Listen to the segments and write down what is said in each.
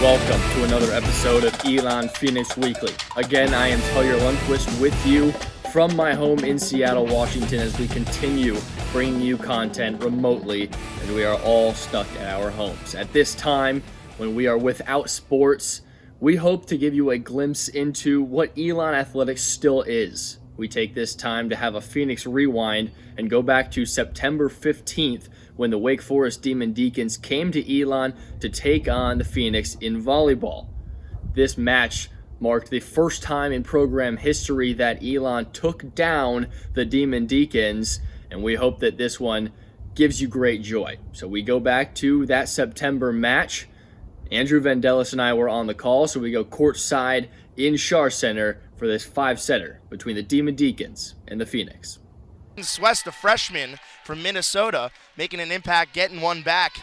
Welcome to another episode of Elon Phoenix Weekly. Again, I am Taylor Lundquist with you from my home in Seattle, Washington, as we continue bringing you content remotely as we are all stuck at our homes. At this time, when we are without sports, we hope to give you a glimpse into what Elon Athletics still is. We take this time to have a Phoenix rewind and go back to September 15th when the Wake Forest Demon Deacons came to Elon to take on the Phoenix in volleyball. This match marked the first time in program history that Elon took down the Demon Deacons, and we hope that this one gives you great joy. So we go back to that September match. Andrew Vandellis and I were on the call, so we go courtside in Schar Center for this five-setter between the Demon Deacons and the Phoenix. West, a freshman from Minnesota, making an impact, getting one back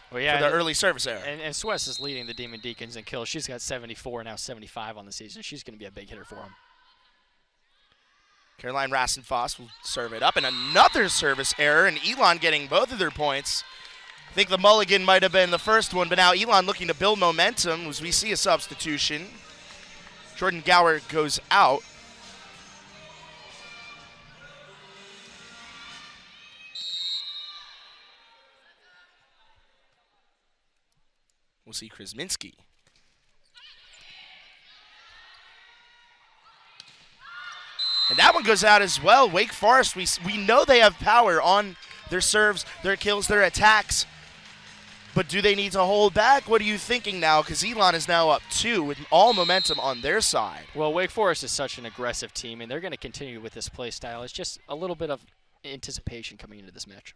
for the early service error. And Swess is leading the Demon Deacons in kills. She's got 74, now 75 on the season. She's going to be a big hitter for him. Caroline Rassenfoss will serve it up, and another service error, and Elon getting both of their points. I think the mulligan might have been the first one, but now Elon looking to build momentum as we see a substitution. Jordan Gower goes out. We'll see Krasminski. And that one goes out as well. Wake Forest, we know they have power on their serves, their kills, their attacks. But do they need to hold back? What are you thinking now? Because Elon is now up 2 with all momentum on their side. Well, Wake Forest is such an aggressive team, and they're going to continue with this play style. It's just a little bit of anticipation coming into this match.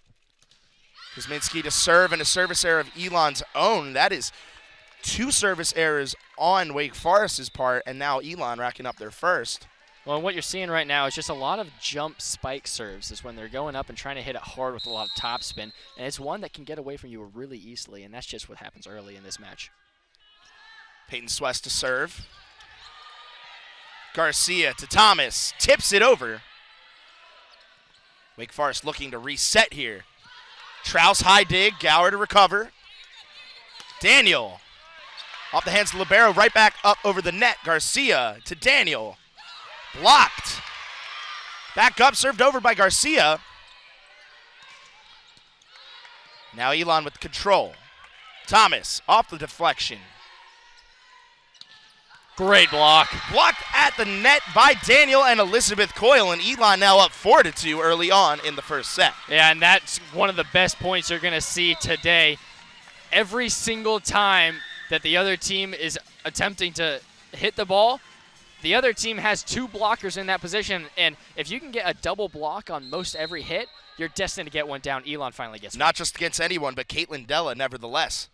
Krasminski to serve, and a service error of Elon's own. That is 2 service errors on Wake Forest's part, and now Elon racking up their first. Well, and what you're seeing right now is just a lot of jump spike serves is when they're going up and trying to hit it hard with a lot of topspin, and it's one that can get away from you really easily, and that's just what happens early in this match. Peyton Swess to serve. Garcia to Thomas, tips it over. Wake Forest looking to reset here. Trouse high dig, Gower to recover. Daniel off the hands of libero, right back up over the net. Garcia to Daniel. Blocked. Back up, served over by Garcia. Now Elon with control. Thomas off the deflection. Great block. Blocked at the net by Daniel and Elizabeth Coyle, and Elon now up 4-2 early on in the first set. Yeah, and that's one of the best points you're going to see today. Every single time that the other team is attempting to hit the ball, the other team has 2 blockers in that position, and if you can get a double block on most every hit, you're destined to get one down. Elon finally gets one. Not just against anyone, but Caitlin Della nevertheless.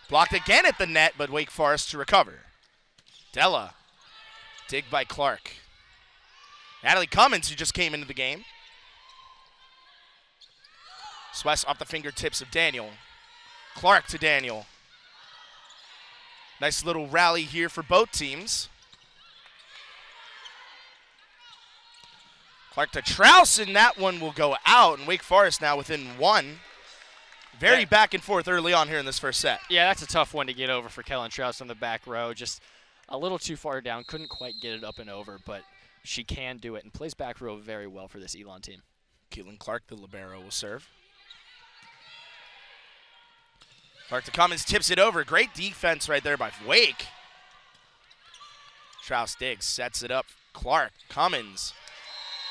Blocked again at the net, but Wake Forest to recover. Della, dig by Clark. Natalie Cummins, who just came into the game. Swess off the fingertips of Daniel. Clark to Daniel. Nice little rally here for both teams. Clark to Trouse, and that one will go out, and Wake Forest now within 1. Very back and forth early on here in this first set. Yeah, that's a tough one to get over for Kellen Trouse on the back row. Just a little too far down. Couldn't quite get it up and over, but she can do it and plays back row very well for this Elon team. Keelan Clark, the libero, will serve. Clark to Cummins, tips it over. Great defense right there by Wake. Trouse digs, sets it up. Clark, Cummins,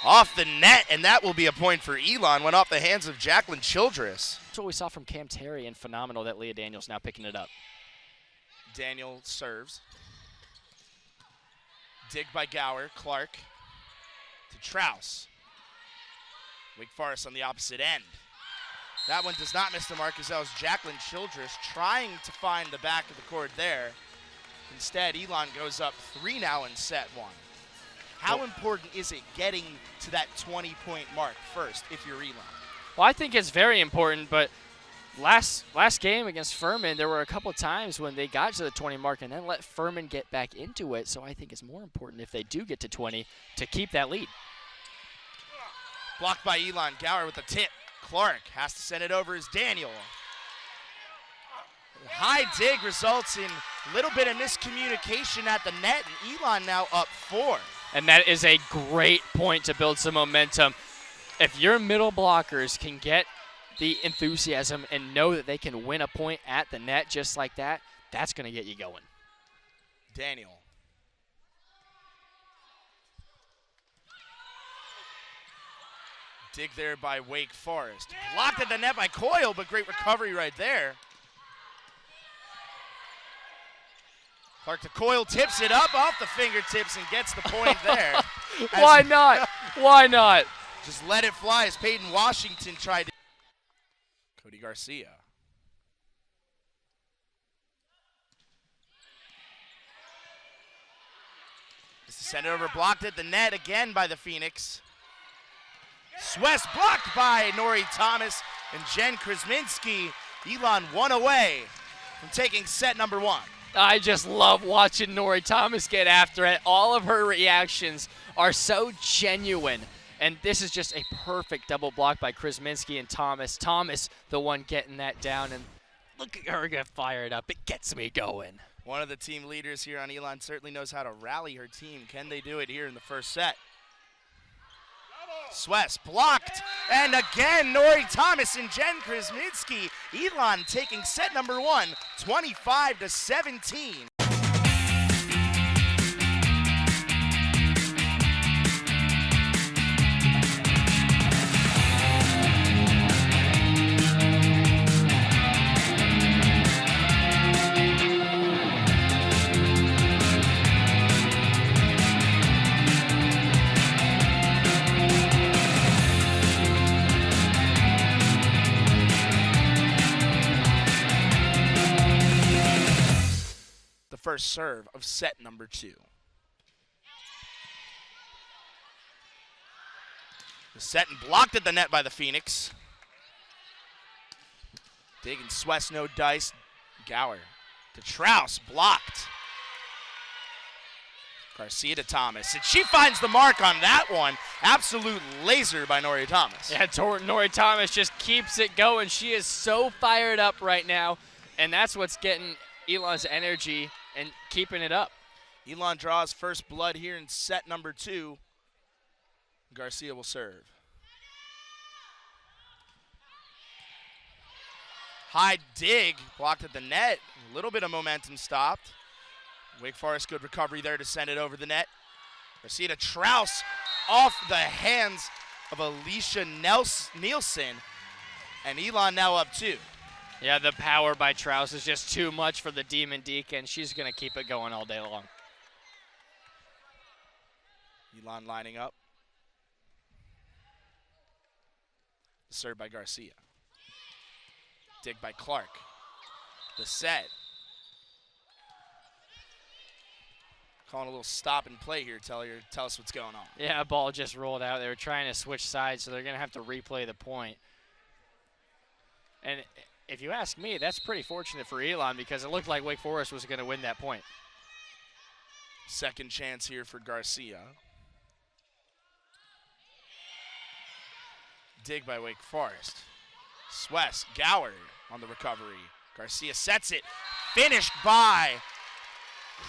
off the net, and that will be a point for Elon. Went off the hands of Jacqueline Childress. That's what we saw from Cam Terry, and phenomenal that Leah Daniels now picking it up. Daniel serves. Dig by Gower. Clark to Trouse. Wake Forest on the opposite end. That one does not miss the mark as that was Jacqueline Childress trying to find the back of the court there. Instead, Elon goes up 3 now in set 1. How important is it getting to that 20-point mark first if you're Elon? Well, I think it's very important, but last game against Furman, there were a couple times when they got to the 20 mark and then let Furman get back into it. So I think it's more important if they do get to 20 to keep that lead. Blocked by Elon. Gower with the tip. Clark has to send it over as Daniel. High dig results in a little bit of miscommunication at the net, and Elon now up 4. And that is a great point to build some momentum. If your middle blockers can get the enthusiasm and know that they can win a point at the net just like that, that's going to get you going. Daniel. Dig there by Wake Forest. Blocked at the net by Coyle, but great recovery right there. Clark to Coyle, tips it up off the fingertips and gets the point there. Why not? Why not? Just let it fly as Peyton Washington tried to. Cody Garcia. Just to send it over, blocked at the net again by the Phoenix. Swess blocked by Nori Thomas and Jen Krasminski. Elon 1 away from taking set number 1. I just love watching Nori Thomas get after it. All of her reactions are so genuine. And this is just a perfect double block by Krasminski and Thomas. Thomas, the one getting that down. And look at her get fired up. It gets me going. One of the team leaders here on Elon certainly knows how to rally her team. Can they do it here in the first set? Swess blocked, and again Nori Thomas and Jen Krasminski. Elon taking set number 1, 25-17. First serve of set number 2. The set and blocked at the net by the Phoenix. Dig and Swess, no dice. Gower to Trouse, blocked. Garcia to Thomas, and she finds the mark on that one. Absolute laser by Nori Thomas. Yeah, Nori Thomas just keeps it going. She is so fired up right now, and that's what's getting Elon's energy and keeping it up. Elon draws first blood here in set number 2. Garcia will serve. High dig, blocked at the net. A little bit of momentum stopped. Wake Forest, good recovery there to send it over the net. Garcia to Trouse, off the hands of Alicia Nielsen. And Elon now up 2. Yeah, the power by Trouse is just too much for the Demon Deacon. She's going to keep it going all day long. Elon lining up. Served by Garcia. Dig by Clark. The set. Calling a little stop and play here. Tell us what's going on. Yeah, ball just rolled out. They were trying to switch sides, so they're going to have to replay the point. And if you ask me, that's pretty fortunate for Elon because it looked like Wake Forest was going to win that point. Second chance here for Garcia. Dig by Wake Forest. Swess, Gower on the recovery. Garcia sets it. Finished by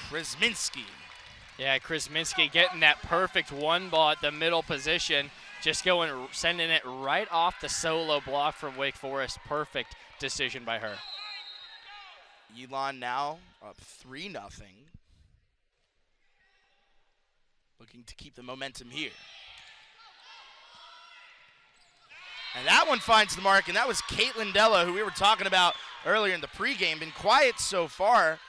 Krasminski. Yeah, Krasminski getting that perfect one ball at the middle position. Just sending it right off the solo block from Wake Forest. Perfect decision by her. Elon now up 3-0. Looking to keep the momentum here. And that one finds the mark, and that was Caitlin Della, who we were talking about earlier in the pregame. Been quiet so far.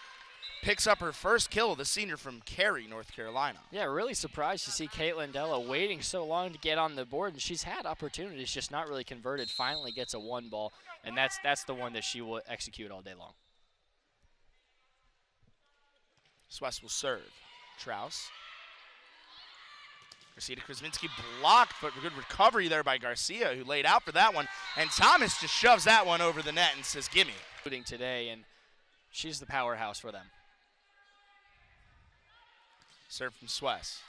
Picks up her first kill, the senior from Cary, North Carolina. Yeah, really surprised to see Caitlin Della waiting so long to get on the board, and she's had opportunities, just not really converted. Finally gets a one ball, and that's the one that she will execute all day long. Swess will serve. Trouse. Garcia to Krasminski, blocked, but good recovery there by Garcia, who laid out for that one. And Thomas just shoves that one over the net and says, gimme. Today, and she's the powerhouse for them. Serve from Swess.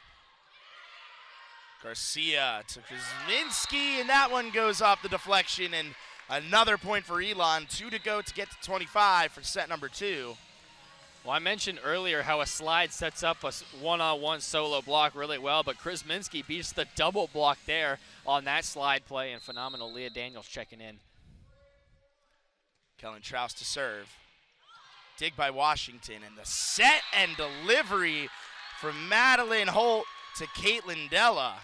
Garcia to Krasminski, and that one goes off the deflection, and Another point for Elon. 2 to go to get to 25 for set number 2. Well, I mentioned earlier how a slide sets up a one-on-one solo block really well, but Krasminski beats the double block there on that slide play, and phenomenal. Leah Daniels checking in. Kellen Trouse to serve. Dig by Washington, and the set and delivery from Madeline Holt to Caitlin Della.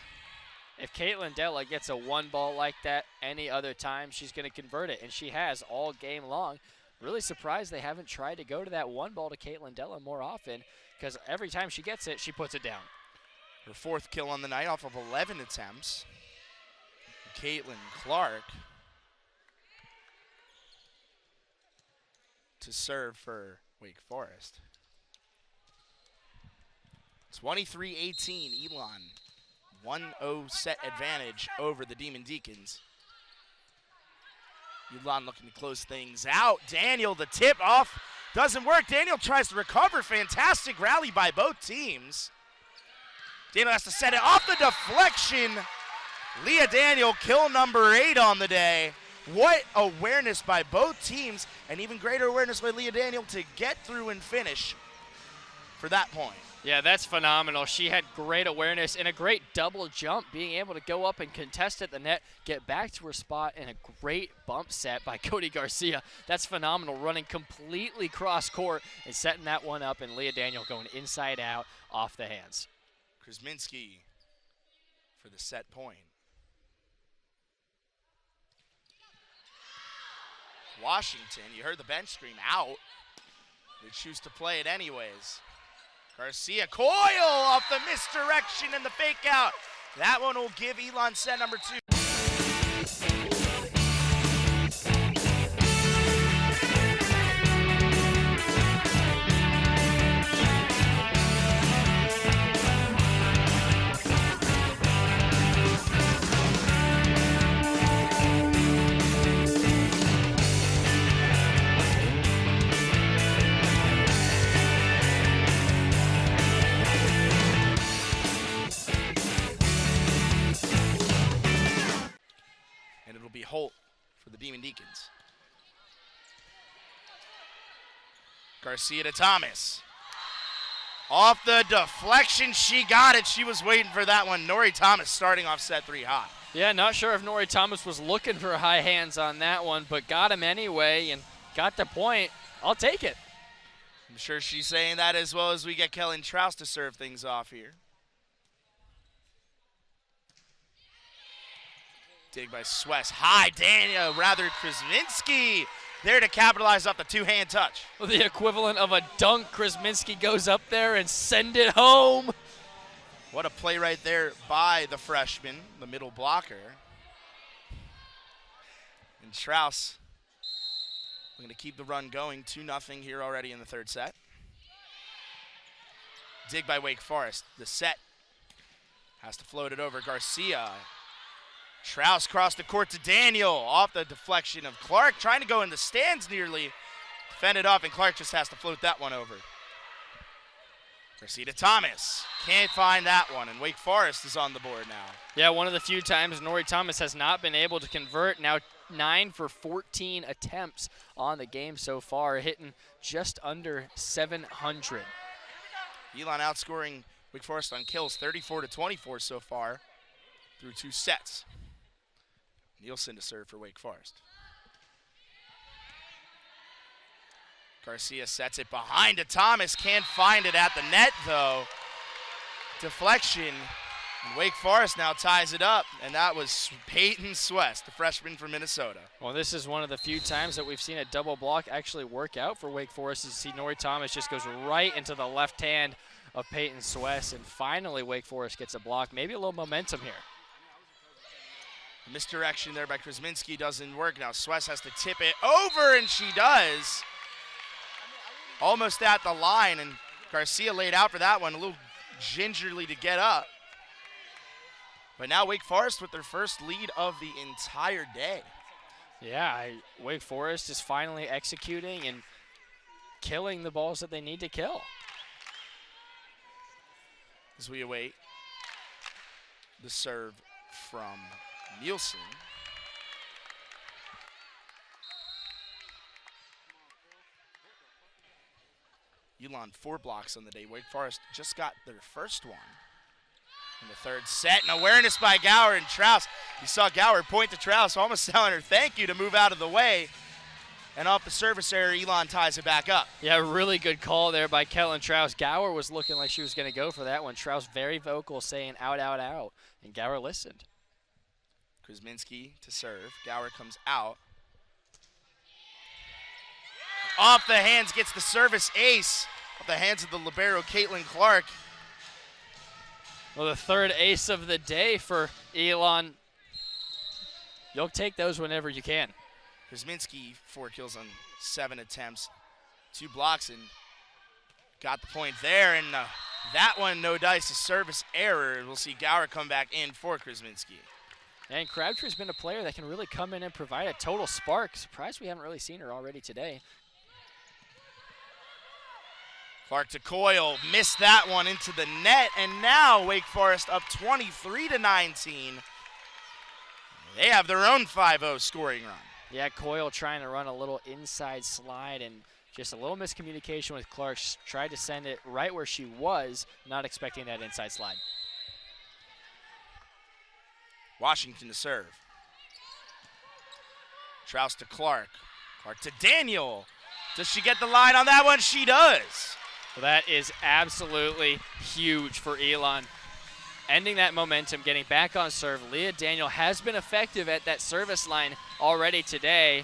If Caitlin Della gets a one ball like that any other time, she's going to convert it, and she has all game long. Really surprised they haven't tried to go to that one ball to Caitlin Della more often, because every time she gets it, she puts it down. Her 4th kill on the night off of 11 attempts. Caitlin Clark to serve for Wake Forest. 23-18, Elon. 1-0 set advantage over the Demon Deacons. Elon looking to close things out. Daniel, the tip off, doesn't work. Daniel tries to recover. Fantastic rally by both teams. Daniel has to set it off the deflection. Leah Daniel, kill number 8 on the day. What awareness by both teams, and even greater awareness by Leah Daniel to get through and finish for that point. Yeah, that's phenomenal. She had great awareness and a great double jump, being able to go up and contest at the net, get back to her spot, and a great bump set by Cody Garcia. That's phenomenal, running completely cross court and setting that one up, and Leah Daniel going inside out off the hands. Krasminski for the set point. Washington, you heard the bench scream out. They choose to play it anyways. Garcia coil off the misdirection and the fake out. That one will give Elon set number 2. Holt for the Demon Deacons. Garcia to Thomas. Off the deflection, she got it. She was waiting for that one. Nori Thomas starting off set 3 hot. Yeah, not sure if Nori Thomas was looking for high hands on that one, but got him anyway and got the point. I'll take it. I'm sure she's saying that as well as we get Kellen Trouse to serve things off here. Dig by Swess. High, Daniel, Krasminski there to capitalize off the 2-hand touch. Well, the equivalent of a dunk. Krasminski goes up there and send it home. What a play right there by the freshman, the middle blocker. And Trouse looking to keep the run going. 2-0 here already in the 3rd set. Dig by Wake Forest. The set has to float it over. Garcia. Trouse crossed the court to Daniel off the deflection of Clark, trying to go in the stands nearly. Defended off, and Clark just has to float that one over. Garcia to Thomas. Can't find that one, and Wake Forest is on the board now. Yeah, one of the few times Nori Thomas has not been able to convert. Now 9 for 14 attempts on the game so far, hitting just under 700. Elon outscoring Wake Forest on kills 34-24 so far through 2 sets. Nielsen to serve for Wake Forest. Garcia sets it behind to Thomas. Can't find it at the net, though. Deflection. And Wake Forest now ties it up, and that was Peyton Swess, the freshman from Minnesota. Well, this is one of the few times that we've seen a double block actually work out for Wake Forest. You see Nori Thomas just goes right into the left hand of Peyton Swess, and finally Wake Forest gets a block. Maybe a little momentum here. Misdirection there by Krasminski doesn't work. Now Swess has to tip it over, and she does. Almost at the line, and Garcia laid out for that one, a little gingerly to get up. But now Wake Forest with their first lead of the entire day. Yeah, Wake Forest is finally executing and killing the balls that they need to kill. As we await the serve from Nielsen. Elon 4 blocks on the day. Wake Forest just got their first one in the third set. An awareness by Gower and Trouse. You saw Gower point to Trouse, almost telling her thank you to move out of the way. And off the service error, Elon ties it back up. Yeah, really good call there by Kellen Trouse. Gower was looking like she was going to go for that one. Trouse very vocal, saying out, out, out. And Gower listened. Kuzminski to serve. Gower comes out. Off the hands, gets the service ace. Off the hands of the libero, Caitlin Clark. Well, the third ace of the day for Elon. You'll take those whenever you can. Kuzminski, 4 kills on 7 attempts. 2 blocks and got the point there. And that one, no dice, a service error. We'll see Gower come back in for Kuzminski. And Crabtree's been a player that can really come in and provide a total spark. Surprised we haven't really seen her already today. Clark to Coyle, missed that one into the net, and now Wake Forest up 23-19. They have their own 5-0 scoring run. Yeah, Coyle trying to run a little inside slide and just a little miscommunication with Clark. Tried to send it right where she was, not expecting that inside slide. Washington to serve. Trouse to Clark. Clark to Daniel. Does she get the line on that one? She does. Well, that is absolutely huge for Elon. Ending that momentum, getting back on serve. Leah Daniel has been effective at that service line already today,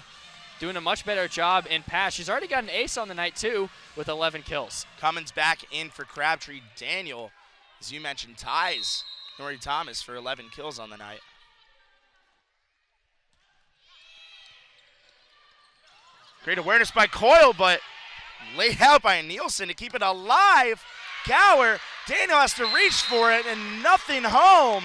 doing a much better job in pass. She's already got an ace on the night, too, with 11 kills. Cummins back in for Crabtree. Daniel, as you mentioned, ties Nori Thomas for 11 kills on the night. Great awareness by Coyle, but laid out by Nielsen to keep it alive. Gower, Daniel has to reach for it and nothing home.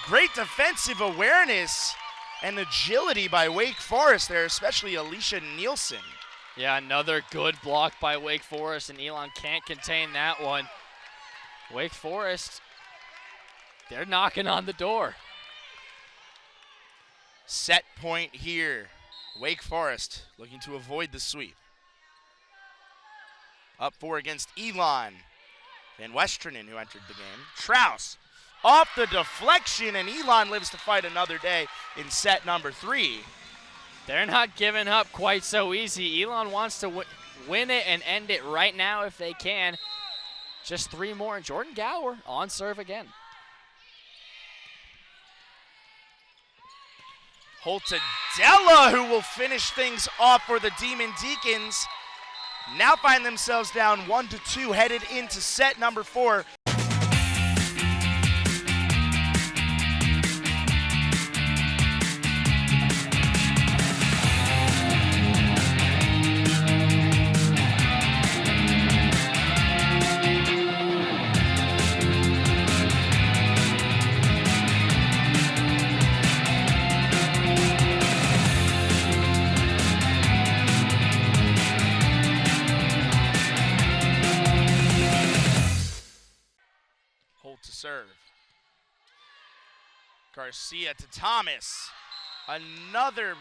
Great defensive awareness and agility by Wake Forest there, especially Alicia Nielsen. Yeah, another good block by Wake Forest, and Elon can't contain that one. Wake Forest, they're knocking on the door. Set point here. Wake Forest looking to avoid the sweep. Up 4 against Elon. Van Westernen, who entered the game. Trouse off the deflection, and Elon lives to fight another day in set number 3. They're not giving up quite so easy. Elon wants to win it and end it right now if they can. Just 3 more, and Jordan Gower on serve again. Holtadella, who will finish things off for the Demon Deacons. Now find themselves down 1-2, headed into set number 4. To serve. Garcia to Thomas. Another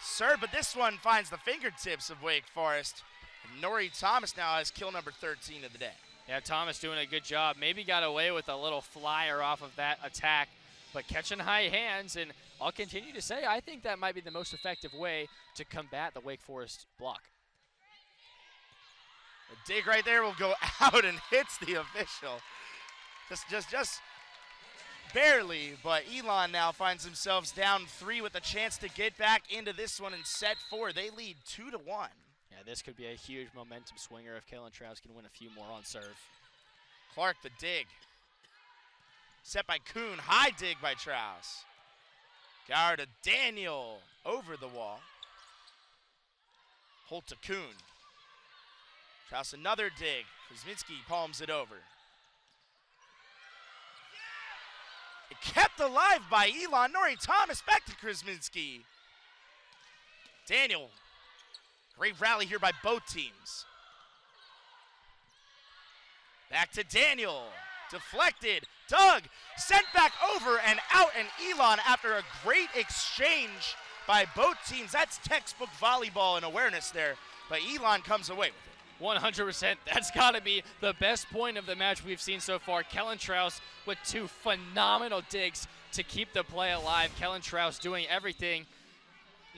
serve, but this one finds the fingertips of Wake Forest. And Nori Thomas now has kill number 13 of the day. Yeah, Thomas doing a good job. Maybe got away with a little flyer off of that attack, but catching high hands, and I'll continue to say I think that might be the most effective way to combat the Wake Forest block. A dig right there will go out and hits the official. Just barely, but Elon now finds themselves down 3 with a chance to get back into this one in set 4. They lead 2-1. Yeah, this could be a huge momentum swinger if Kalen Trouse can win a few more on serve. Clark the dig. Set by Kuhn, high dig by Trouse. Gower to Daniel, over the wall. Holt to Kuhn. Trouse another dig. Kuzminski palms it over. It kept alive by Elon. Nori Thomas back to Kuzminski. Daniel. Great rally here by both teams. Back to Daniel. Deflected. Doug sent back over and out, and Elon, after a great exchange by both teams. That's textbook volleyball and awareness there. But Elon comes away with it. 100%. That's got to be the best point of the match we've seen so far. Kellen Trouse with 2 phenomenal digs to keep the play alive. Kellen Trouse doing everything,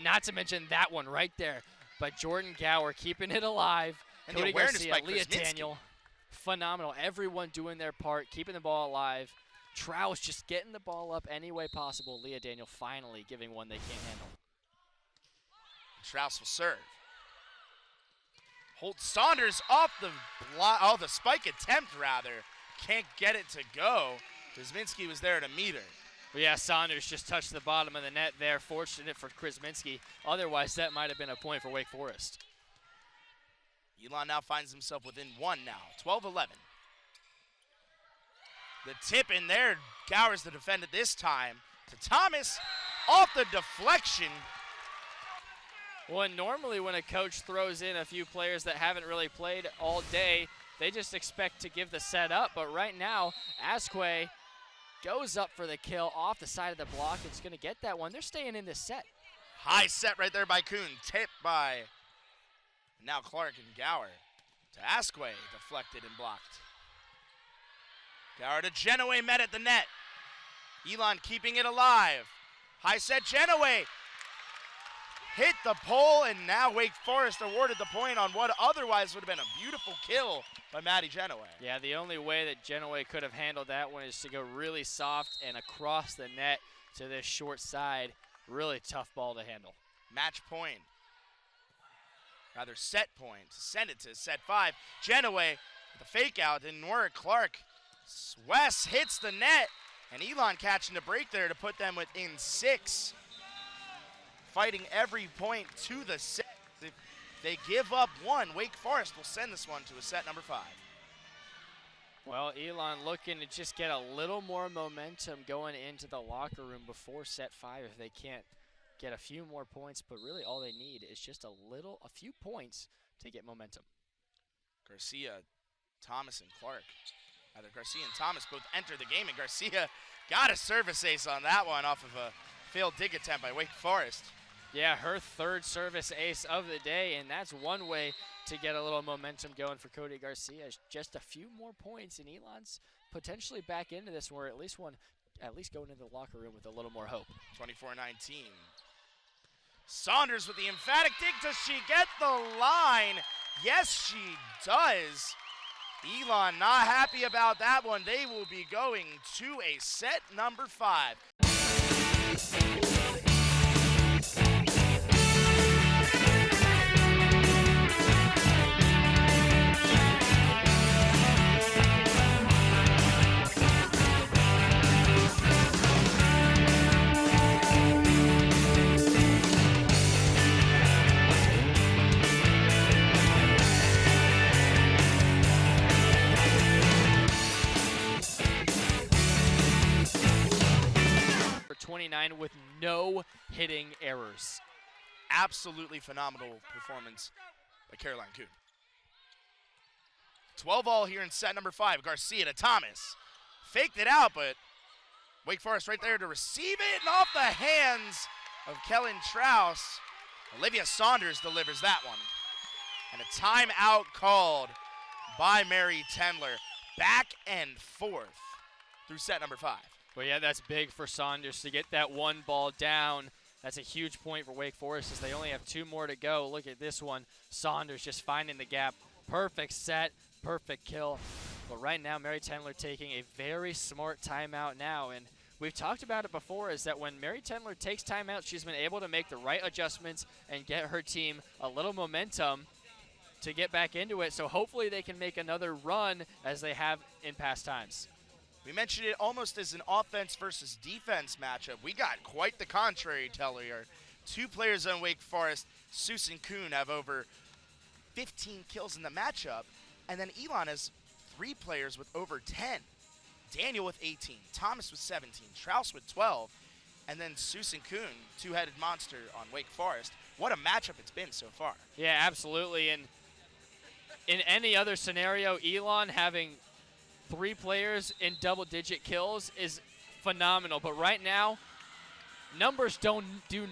not to mention that one right there. But Jordan Gower keeping it alive. And Cody the awareness Garcia, by Leah Kuzminski. Daniel, phenomenal. Everyone doing their part, keeping the ball alive. Trouse just getting the ball up any way possible. Leah Daniel finally giving one they can't handle. Trouse will serve. Holt Saunders off the the spike attempt rather. Can't get it to go. Kuzminski was there to meet her. But yeah, Saunders just touched the bottom of the net there. Fortunate for Kuzminski. Otherwise, that might have been a point for Wake Forest. Elon now finds himself within 1 now. 12-11. The tip in there. Gower's the defender this time. To Thomas. Off the deflection. Well, normally when a coach throws in a few players that haven't really played all day, they just expect to give the set up. But right now, Asque goes up for the kill off the side of the block. It's going to get that one. They're staying in this set. High set right there by Kuhn. Tipped by now Clark and Gower. To Asque. Deflected and blocked. Gower to Genoa, met at the net. Elon keeping it alive. High set Genoa. Hit the pole, and now Wake Forest awarded the point on what otherwise would have been a beautiful kill by Maddie Genoa. Yeah, the only way that Genoa could have handled that one is to go really soft and across the net to this short side. Really tough ball to handle. Match point. Rather set point. Send it to set 5. Genoa with the fake out. Didn't work. Clark. West hits the net. And Elon catching the break there to put them within 6. Fighting every point to the 6. If they give up 1, Wake Forest will send this one to a set number 5. Well, Elon looking to just get a little more momentum going into the locker room before set 5 if they can't get a few more points, but really all they need is just a few points to get momentum. Garcia, Thomas, and Clark. Either Garcia and Thomas both enter the game, and Garcia got a service ace on that one off of a failed dig attempt by Wake Forest. Yeah, her 3rd service ace of the day, and that's one way to get a little momentum going for Cody Garcia. Just a few more points, and Elon's potentially back into this, where at least going into the locker room with a little more hope. 24-19. Saunders with the emphatic dig. Does she get the line? Yes, she does. Elon not happy about that one. They will be going to a set number 5. For 29 with no hitting errors. Absolutely phenomenal performance by Caroline Kuhn. 12-all here in set number 5. Garcia to Thomas. Faked it out, but Wake Forest right there to receive it, and off the hands of Kellen Trouse. Olivia Saunders delivers that one. And a timeout called by Mary Tendler. Back and forth through set number 5. Well, yeah, that's big for Saunders to get that one ball down. That's a huge point for Wake Forest as they only have 2 more to go. Look at this one. Saunders just finding the gap. Perfect set, perfect kill. But right now, Mary Tendler taking a very smart timeout now. And we've talked about it before, is that when Mary Tendler takes timeout, she's been able to make the right adjustments and get her team a little momentum to get back into it. So hopefully they can make another run as they have in past times. We mentioned it almost as an offense versus defense matchup. We got quite the contrary, Tellier. 2 players on Wake Forest, Susan Kuhn, have over 15 kills in the matchup. And then Elon has 3 players with over 10. Daniel with 18, Thomas with 17, Trouse with 12, and then Susan Kuhn, 2-headed monster on Wake Forest. What a matchup it's been so far. Yeah, absolutely. And in any other scenario, Elon having 3 players in double-digit kills is phenomenal. But right now, numbers do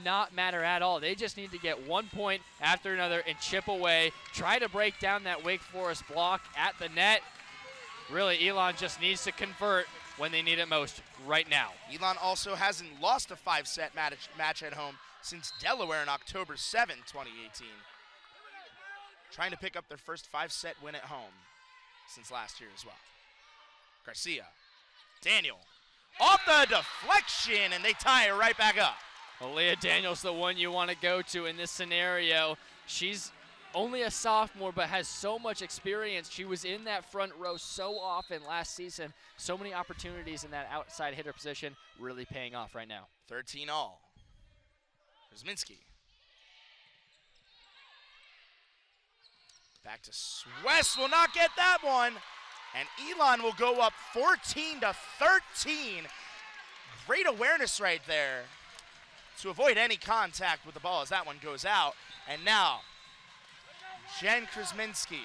not matter at all. They just need to get 1 point after another and chip away, try to break down that Wake Forest block at the net. Really, Elon just needs to convert when they need it most right now. Elon also hasn't lost a 5-set match at home since Delaware on October 7, 2018. Trying to pick up their first 5-set win at home since last year as well. Garcia, Daniel, off the deflection, and they tie it right back up. Well, Leah Daniels, the one you want to go to in this scenario. She's only a sophomore, but has so much experience. She was in that front row so often last season. So many opportunities in that outside hitter position, really paying off right now. 13 all. Kuzminski. Back to West, will not get that one. And Elon will go up 14-13. Great awareness right there to avoid any contact with the ball as that one goes out. And now, Jen Kuzminski,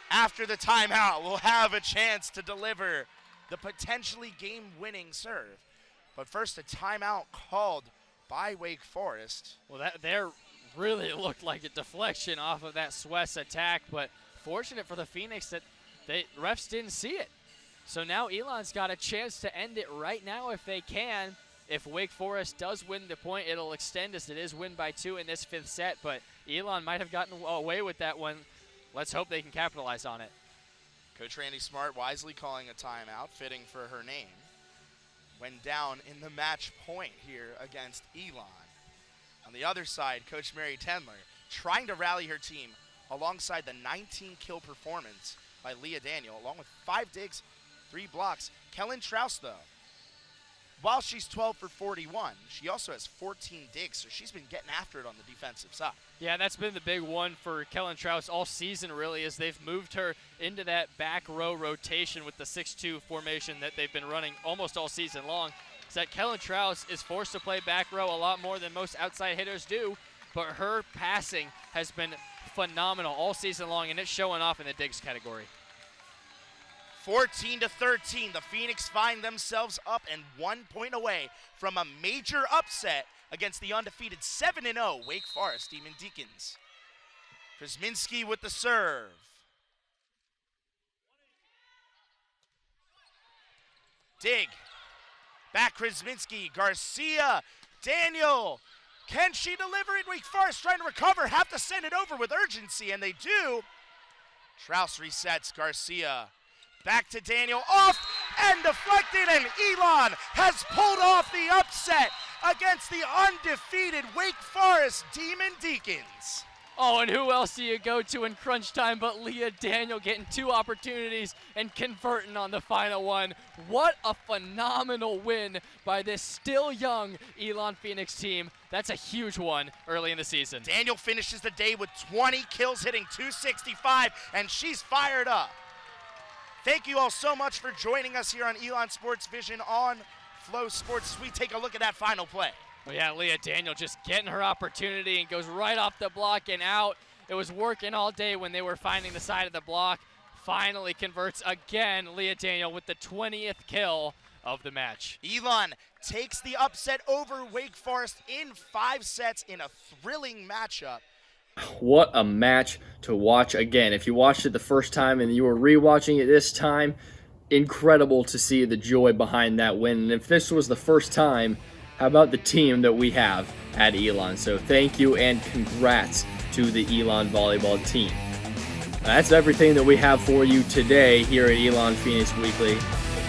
after the timeout, will have a chance to deliver the potentially game-winning serve. But first, a timeout called by Wake Forest. Well, that there really looked like a deflection off of that Swess attack, but fortunate for the Phoenix that the refs didn't see it. So now Elon's got a chance to end it right now if they can. If Wake Forest does win the point, it'll extend as it is win by 2 in this 5th set, but Elon might have gotten away with that one. Let's hope they can capitalize on it. Coach Randy Smart wisely calling a timeout, fitting for her name, when down in the match point here against Elon. On the other side, Coach Mary Tendler trying to rally her team alongside the 19-kill performance by Leah Daniel, along with 5 digs, 3 blocks. Kellen Trouse, though, while she's 12 for 41, she also has 14 digs, so she's been getting after it on the defensive side. Yeah, that's been the big one for Kellen Trouse all season, really, as they've moved her into that back row rotation with the 6-2 formation that they've been running almost all season long. Is that Kellen Trouse is forced to play back row a lot more than most outside hitters do, but her passing has been phenomenal all season long, and it's showing off in the digs category. 14-13, the Phoenix find themselves up and 1 point away from a major upset against the undefeated 7-0 Wake Forest Demon Deacons. Kuzminski with the serve. Dig. Back Kuzminski, Garcia, Daniel. Can she deliver it? Wake Forest trying to recover, have to send it over with urgency, and they do. Trouse resets, Garcia. Back to Daniel, off and deflected, and Elon has pulled off the upset against the undefeated Wake Forest Demon Deacons. Oh, and who else do you go to in crunch time but Leah Daniel getting 2 opportunities and converting on the final one. What a phenomenal win by this still young Elon Phoenix team. That's a huge one early in the season. Daniel finishes the day with 20 kills, hitting 265, and she's fired up. Thank you all so much for joining us here on Elon Sports Vision on Flow Sports. We take a look at that final play. Well, yeah, Leah Daniel just getting her opportunity and goes right off the block and out. It was working all day when they were finding the side of the block. Finally converts again, Leah Daniel with the 20th kill of the match. Elon takes the upset over Wake Forest in 5 sets in a thrilling matchup. What a match to watch again. If you watched it the first time and you were rewatching it this time, incredible to see the joy behind that win. And if this was the first time, how about the team that we have at Elon? So thank you and congrats to the Elon volleyball team. That's everything that we have for you today here at Elon Phoenix Weekly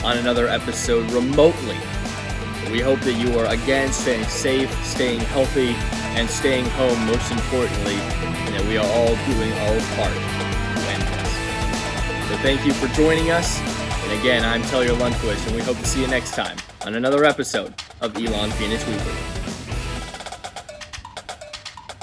on another episode remotely. We hope that you are again staying safe, staying healthy, and staying home most importantly, and that we are all doing our part to end this. So thank you for joining us. And again, I'm Taylor Lundquist, and we hope to see you next time on another episode of Elon Phoenix Weekly.